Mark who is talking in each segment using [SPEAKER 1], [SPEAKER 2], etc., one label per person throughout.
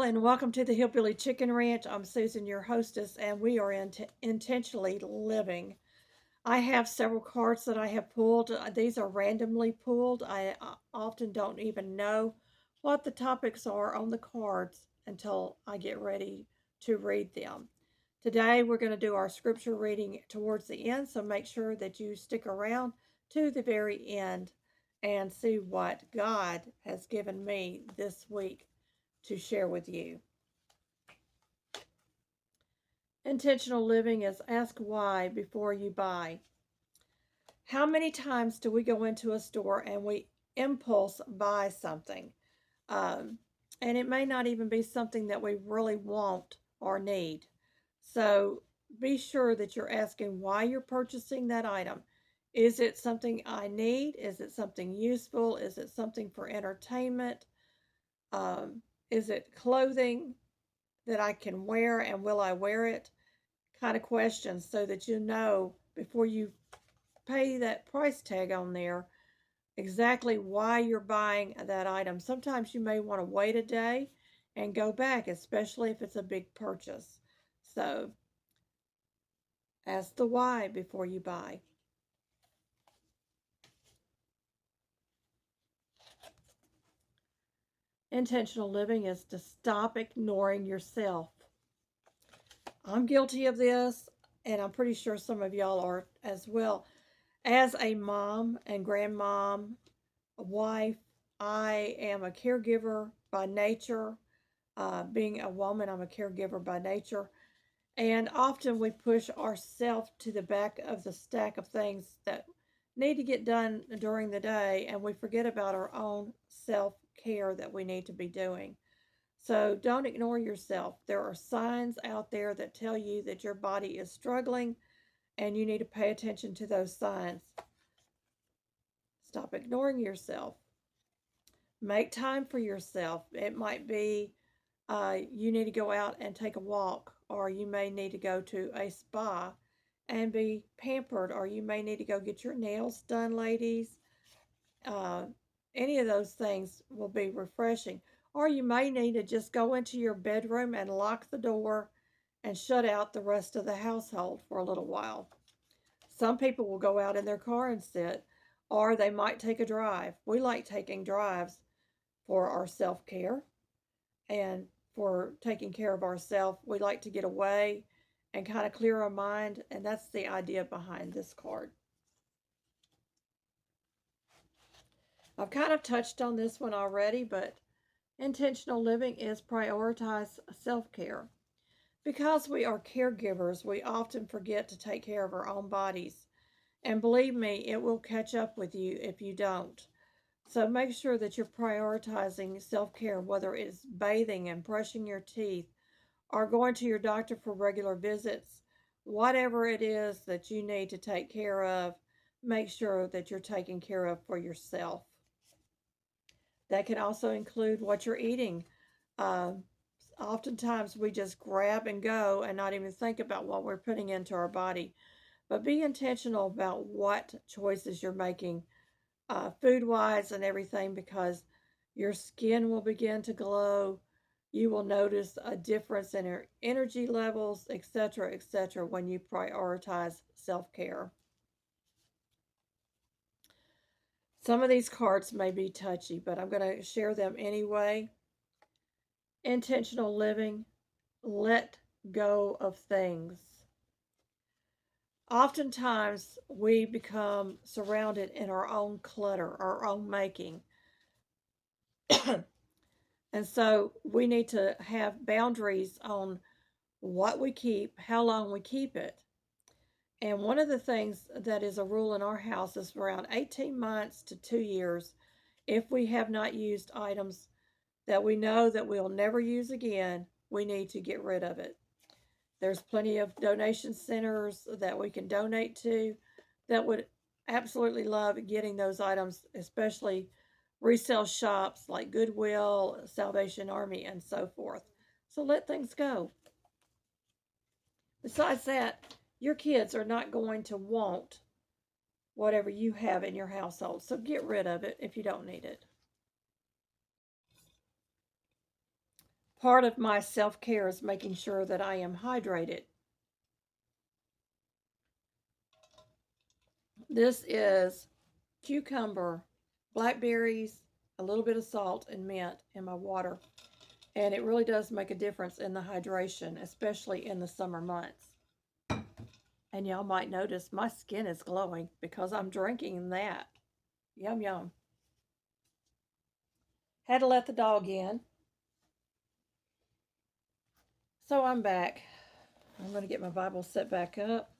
[SPEAKER 1] and welcome to the Hillbilly Chicken Ranch. I'm Susan, your hostess, and we are intentionally living. I have several cards that I have pulled. These are randomly pulled. I often don't even know what the topics are on the cards until I get ready to read them. Today, we're going to do our scripture reading towards the end, so make sure that you stick around to the very end and see what God has given me this week to share with you. Intentional living is ask why before you buy. How many times do we go into a store and we impulse buy something? Um, and it may not even be something that we really want or need. So be sure that you're asking why you're purchasing that item. Is it something I need? Is it something useful? Is it something for entertainment? Is it clothing that I can wear, and will I wear it? Kind of questions, so that you know before you pay that price tag on there exactly why you're buying that item. Sometimes you may want to wait a day and go back, especially if it's a big purchase. So ask the why before you buy. Intentional living is to stop ignoring yourself. I'm guilty of this, and I'm pretty sure some of y'all are as well. As a mom and grandmom, a wife, I am a caregiver by nature. Being a woman, I'm a caregiver by nature. And often we push ourselves to the back of the stack of things that need to get done during the day, and we forget about our own self care that we need to be doing. So don't ignore yourself. There are signs out there that tell you that your body is struggling, and you need to pay attention to those signs. Stop ignoring yourself. Make time for yourself. It might be you need to go out and take a walk, or you may need to go to a spa and be pampered, or you may need to go get your nails done, ladies. Uh, any of those things will be refreshing. Or you may need to just go into your bedroom and lock the door and shut out the rest of the household for a little while. Some people will go out in their car and sit, or they might take a drive. We like taking drives for our self care and for taking care of ourselves. We like to get away and kind of clear our mind, and that's the idea behind this card. I've kind of touched on this one already, but intentional living is prioritize self care. Because we are caregivers, we often forget to take care of our own bodies. And believe me, it will catch up with you if you don't. So make sure that you're prioritizing self care, whether it's bathing and brushing your teeth, or going to your doctor for regular visits. Whatever it is that you need to take care of, make sure that you're taking care of for yourself. That can also include what you're eating. Um, Oftentimes we just grab and go and not even think about what we're putting into our body. But be intentional about what choices you're making, food wise and everything, because your skin will begin to glow. You will notice a difference in your energy levels, etc., when you prioritize self care. Some of these cards may be touchy, but I'm going to share them anyway. Intentional living, let go of things. Oftentimes, we become surrounded in our own clutter, our own making. And so we need to have boundaries on what we keep, how long we keep it. And one of the things that is a rule in our house is around 18 months to 2 years. If we have not used items that we know that we'll never use again, we need to get rid of it. There's plenty of donation centers that we can donate to that would absolutely love getting those items, especially resale shops like Goodwill, Salvation Army, and so forth. So let things go. Besides that, your kids are not going to want whatever you have in your household. So get rid of it if you don't need it. Part of my self-care is making sure that I am hydrated. This is cucumber, blackberries, a little bit of salt, and mint in my water. And it really does make a difference in the hydration, especially in the summer months. And y'all might notice my skin is glowing because I'm drinking that. Yum, yum. Had to let the dog in. So I'm back. I'm going to get my Bible set back up.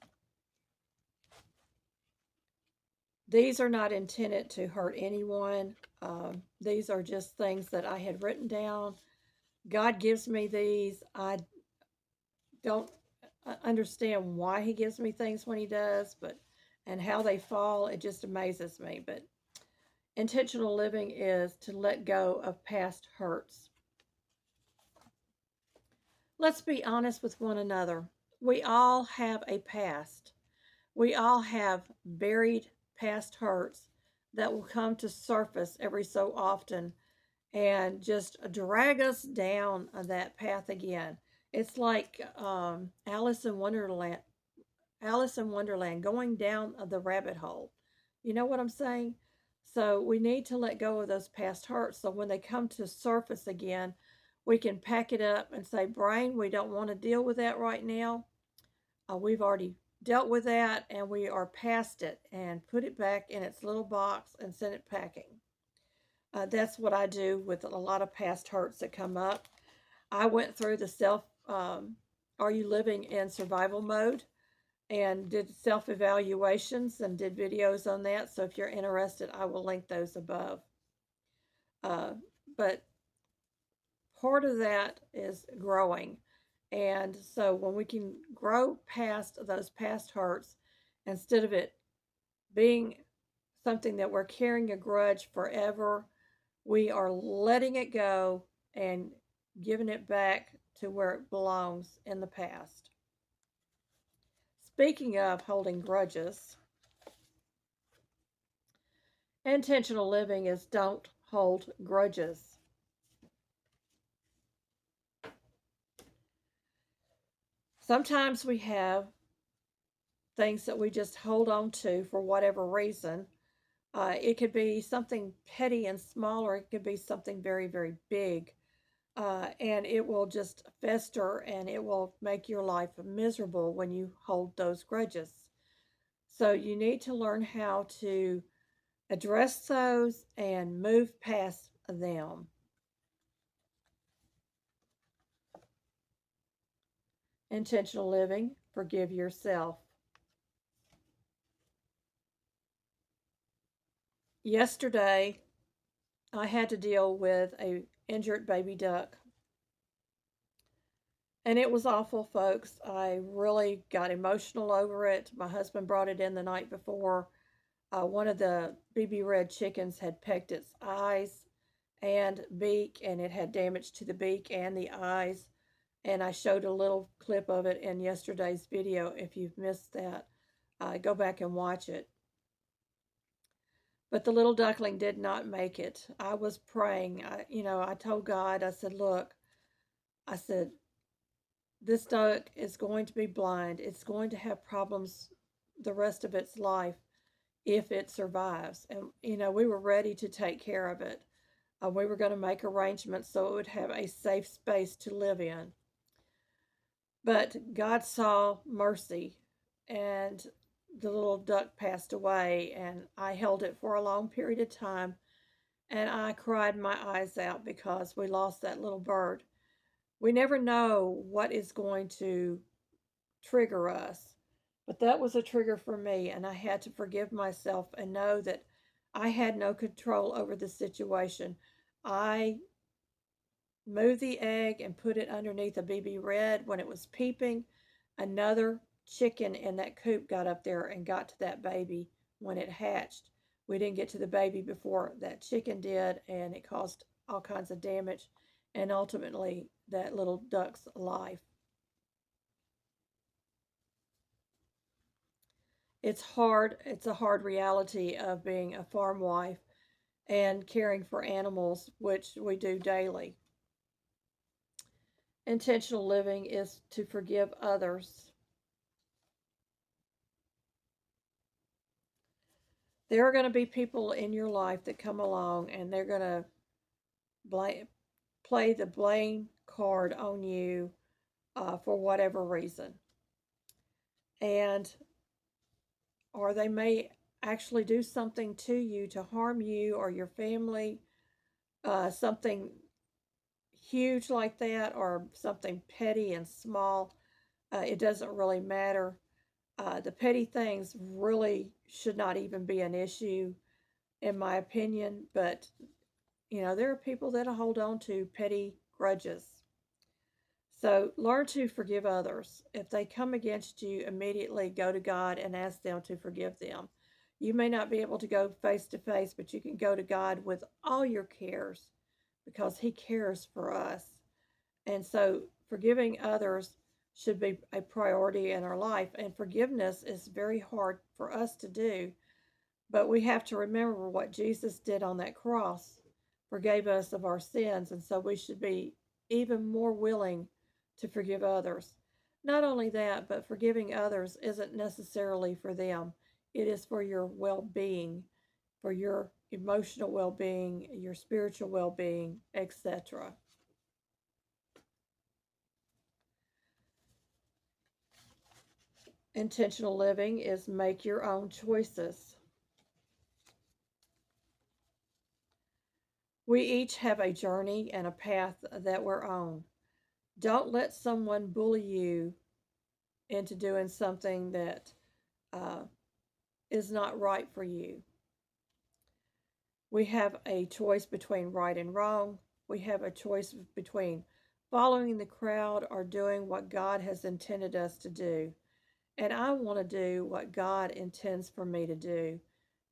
[SPEAKER 1] These are not intended to hurt anyone. These are just things that I had written down. God gives me these. I don't understand why He gives me things when He does, but and how they fall, it just amazes me. But intentional living is to let go of past hurts. Let's be honest with one another. We all have a past. We all have buried past hurts that will come to surface every so often and just drag us down that path again. It's like Alice in Wonderland, going down the rabbit hole. You know what I'm saying? So we need to let go of those past hurts so when they come to surface again, we can pack it up and say, brain, we don't want to deal with that right now. We've already dealt with that and we are past it, and put it back in its little box and send it packing. That's what I do with a lot of past hurts that come up. I went through the are you living in survival mode? And did self evaluations and did videos on that. So if you're interested, I will link those above. Uh, but part of that is growing. And so when we can grow past those past hurts, instead of it being something that we're carrying a grudge forever, we are letting it go and giving it back to where it belongs in the past. Speaking of holding grudges, intentional living is don't hold grudges. Sometimes we have things that we just hold on to for whatever reason. It could be something petty and small, or it could be something very, very big. And it will just fester and it will make your life miserable when you hold those grudges. So you need to learn how to address those and move past them. Intentional living, forgive yourself. Yesterday, I had to deal with a injured baby duck. And it was awful, folks. I really got emotional over it. My husband brought it in the night before. One of the BB red chickens had pecked its eyes and beak, and it had damage to the beak and the eyes. And I showed a little clip of it in yesterday's video. If you've missed that, go back and watch it. But the little duckling did not make it. I was praying. I told God, I said, look, I said, this duck is going to be blind. It's going to have problems the rest of its life if it survives. And, we were ready to take care of it. We were going to make arrangements so it would have a safe space to live in. But God saw mercy, and the little duck passed away, and I held it for a long period of time, and I cried my eyes out because we lost that little bird. We never know what is going to trigger us, but that was a trigger for me, and I had to forgive myself and know that I had no control over the situation. I moved the egg and put it underneath a BB red. When it was peeping, another chicken in that coop got up there and got to that baby when it hatched. We didn't get to the baby before that chicken did, and it caused all kinds of damage and ultimately that little duck's life. It's hard. It's a hard reality of being a farm wife and caring for animals, which we do daily. Intentional living is to forgive others. There are going to be people in your life that come along and they're going to blame, play the blame card on you for whatever reason. And or they may actually do something to you to harm you or your family, something huge like that, or something petty and small. It doesn't really matter. The petty things really should not even be an issue, in my opinion. But, there are people that hold on to petty grudges. So learn to forgive others. If they come against you, immediately go to God and ask them to forgive them. You may not be able to go face to face, but you can go to God with all your cares because He cares for us. And so forgiving others should be a priority in our life. And forgiveness is very hard for us to do, but we have to remember what Jesus did on that cross, forgave us of our sins. And so we should be even more willing to forgive others. Not only that, but forgiving others isn't necessarily for them, it is for your well being, for your emotional well being, your spiritual well being, etc. Intentional living is make your own choices. We each have a journey and a path that we're on. Don't let someone bully you into doing something that uh, is not right for you. We have a choice between right and wrong. We have a choice between following the crowd or doing what God has intended us to do. And I want to do what God intends for me to do.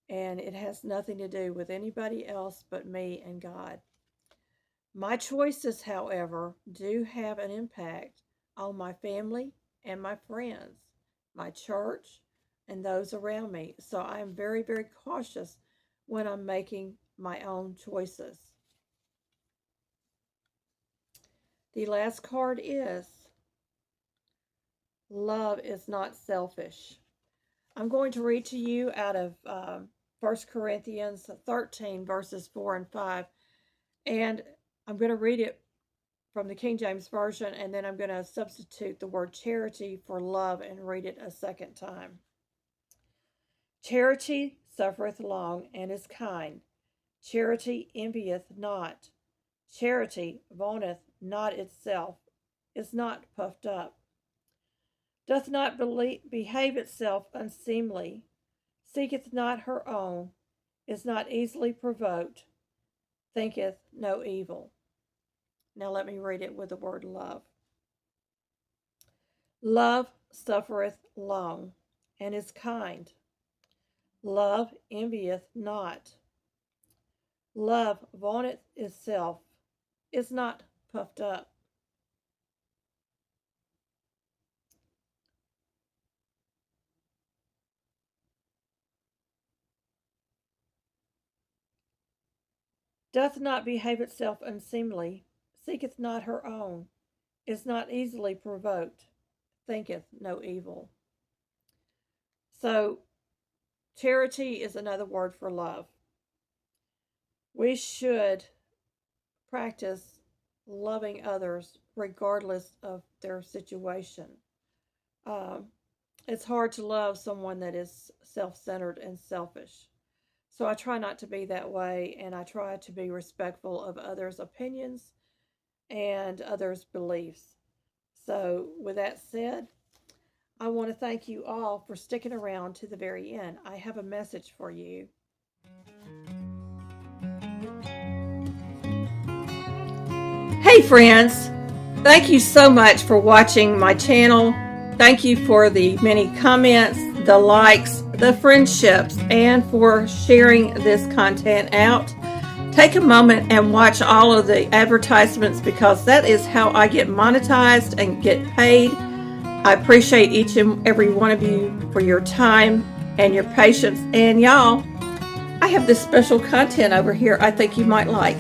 [SPEAKER 1] And it has nothing to do with anybody else but me and God. My choices, however, do have an impact on my family and my friends, my church, and those around me. So I am very, very cautious when I'm making my own choices. The last card is love is not selfish. I'm going to read to you out of 1 Corinthians 13, verses 4 and 5. And I'm going to read it from the King James Version, and then I'm going to substitute the word charity for love and read it a second time. Charity suffereth long and is kind. Charity envieth not. Charity vaunteth not itself, is not puffed up, doth not behave itself unseemly, seeketh not her own, is not easily provoked, thinketh no evil. Now let me read it with the word love. Love suffereth long, and is kind. Love envieth not. Love vaunteth itself, is not puffed up. Doth not behave itself unseemly, seeketh not her own, is not easily provoked, thinketh no evil. So, charity is another word for love. We should practice loving others regardless of their situation. Um, it's hard to love someone that is self centered and selfish. So I try not to be that way, and I try to be respectful of others' opinions and others' beliefs. So, with that said, I want to thank you all for sticking around to the very end. I have a message for you. Hey, friends! Thank you so much for watching my channel. Thank you for the many comments, the likes, the friendships, and for sharing this content out. Take a moment and watch all of the advertisements because that is how I get monetized and get paid. I appreciate each and every one of you for your time and your patience. And y'all, I have this special content over here I think you might like.